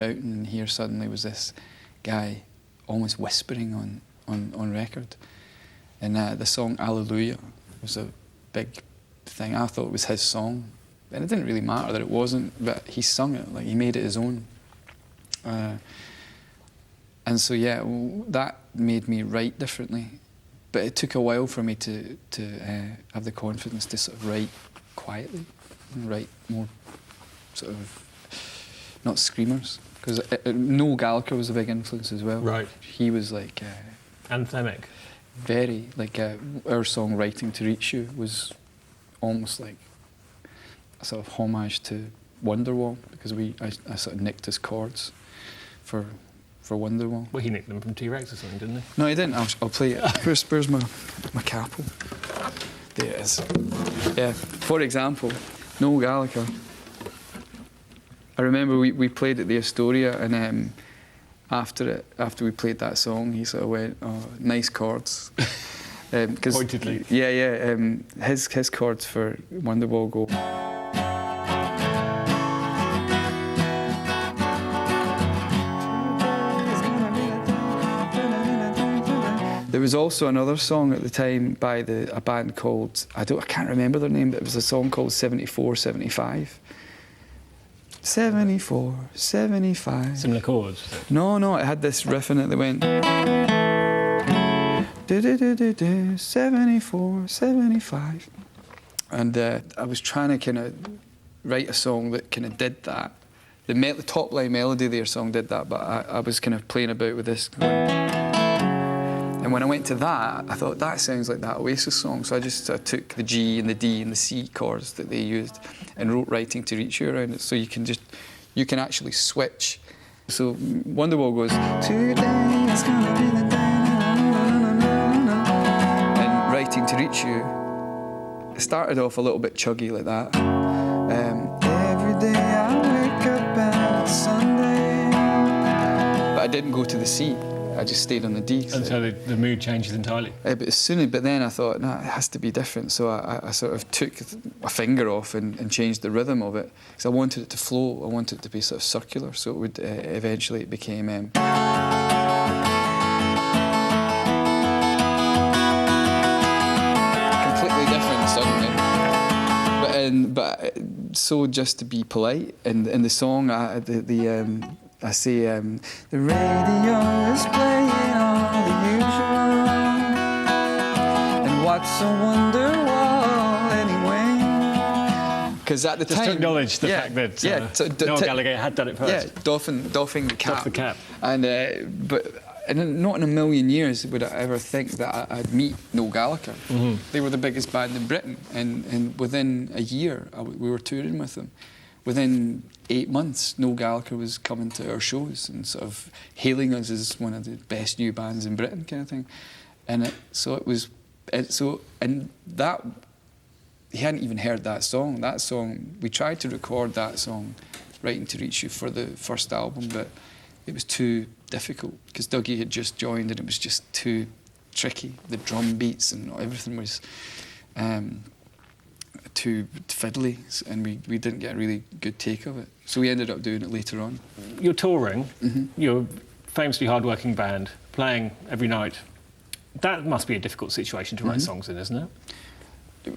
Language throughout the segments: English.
Out and here suddenly was this guy almost whispering on record, and the song Alleluia was a big thing. I thought it was his song, and it didn't really matter that it wasn't, but he sung it, like he made it his own. And so yeah, that made me write differently, but it took a while for me to have the confidence to sort of write quietly and write more sort of not screamers, because Noel Gallagher was a big influence as well. Right. He was like anthemic. Very like our song "Writing to Reach You" was almost like a sort of homage to Wonderwall, because I sort of nicked his chords for Wonderwall. Well, he nicked them from T-Rex or something, didn't he? No, he didn't. I'll play it. Where's my capo? There it is. Yeah. For example, Noel Gallagher. I remember we played at the Astoria, and after we played that song, he sort of went, "Oh, nice chords." Pointedly. Yeah. His chords for Wonderwall go. There was also another song at the time by a band called, I can't remember their name, but it was a song called 74, 75. 74, 75. Similar chords? No, it had this riff in it that went 74, 75. And I was trying to kind of write a song that kind of did that. The top line melody of their song did that, but I was kind of playing about with this going. And when I went to that, I thought, that sounds like that Oasis song. So I just took the G and the D and the C chords that they used and wrote Writing to Reach You around it. So you can actually switch. So Wonderwall goes, today is gonna be the day, and Writing to Reach You, it started off a little bit chuggy like that. Every day I wake up and it's Sunday. But I didn't go to the C. I just stayed on the D. And so the mood changes entirely? But then I thought, no, it has to be different. So I sort of took a finger off and changed the rhythm of it, because I wanted it to flow. I wanted it to be sort of circular, so it would eventually it became... completely different suddenly. But so just to be polite, in the song, I say, the radio is playing all the usual, and what's a Wonderwall anyway? Because at the time... Just to acknowledge the fact that Noel Gallagher had done it first. Yeah, doffing the cap. Doff the cap. And, but not in a million years would I ever think that I'd meet Noel Gallagher. Mm-hmm. They were the biggest band in Britain, and within a year, we were touring with them. Within 8 months, Noel Gallagher was coming to our shows and sort of hailing us as one of the best new bands in Britain, kind of thing. And that he hadn't even heard that song. That song, we tried to record that song, Writing to Reach You, for the first album, but it was too difficult because Dougie had just joined and it was just too tricky. The drum beats and everything was too fiddly, and we didn't get a really good take of it. So we ended up doing it later on. You're touring, mm-hmm. You're a famously hard-working band, playing every night. That must be a difficult situation to write mm-hmm. songs in, isn't it?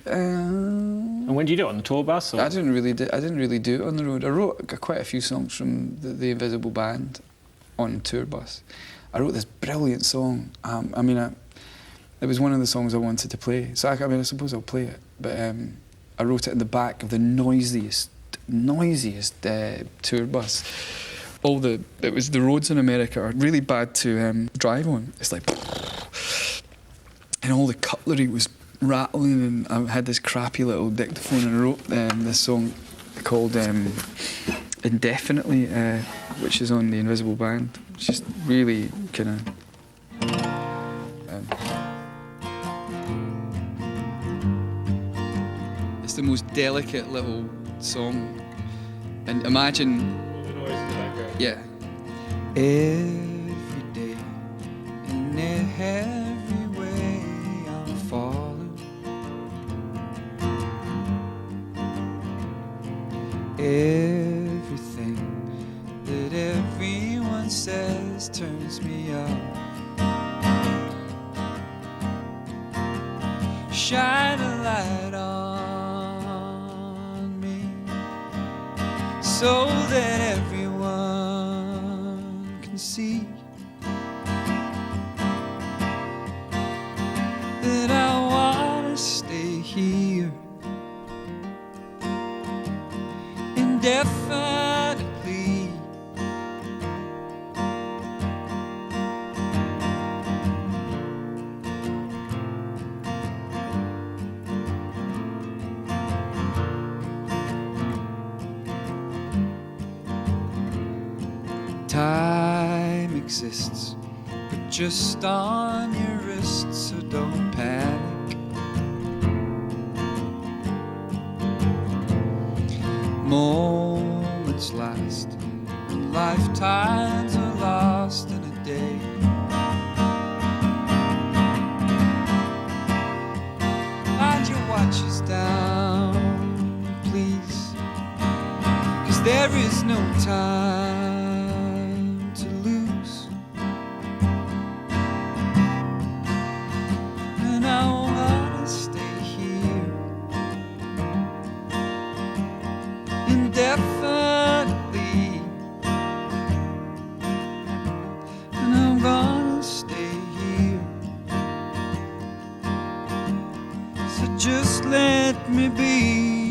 And when do you do it, on the tour bus? Or? I didn't really do it on the road. I wrote quite a few songs from the Invisible Band on tour bus. I wrote this brilliant song. It was one of the songs I wanted to play. So I suppose I'll play it. But I wrote it in the back of the noisiest tour bus. The roads in America are really bad to drive on. It's like, and all the cutlery was rattling, and I had this crappy little dictaphone, and I wrote this song called Indefinitely, which is on the Invisible Band. It's just really kind of... it's the most delicate little song. And imagine... the noise in the background. Yeah. Every day, in every way, I'm falling. Everything that every says turns me up. Shine a light on me so that everyone can see that I wanna stay here indefinitely. Time exists, but just on your wrist, so don't panic. Moments last, and lifetimes are lost in a day. Mind your watches down, please, 'cause there is no time to lose. And I wanna stay here indefinitely. And I'm gonna stay here, so just let me be.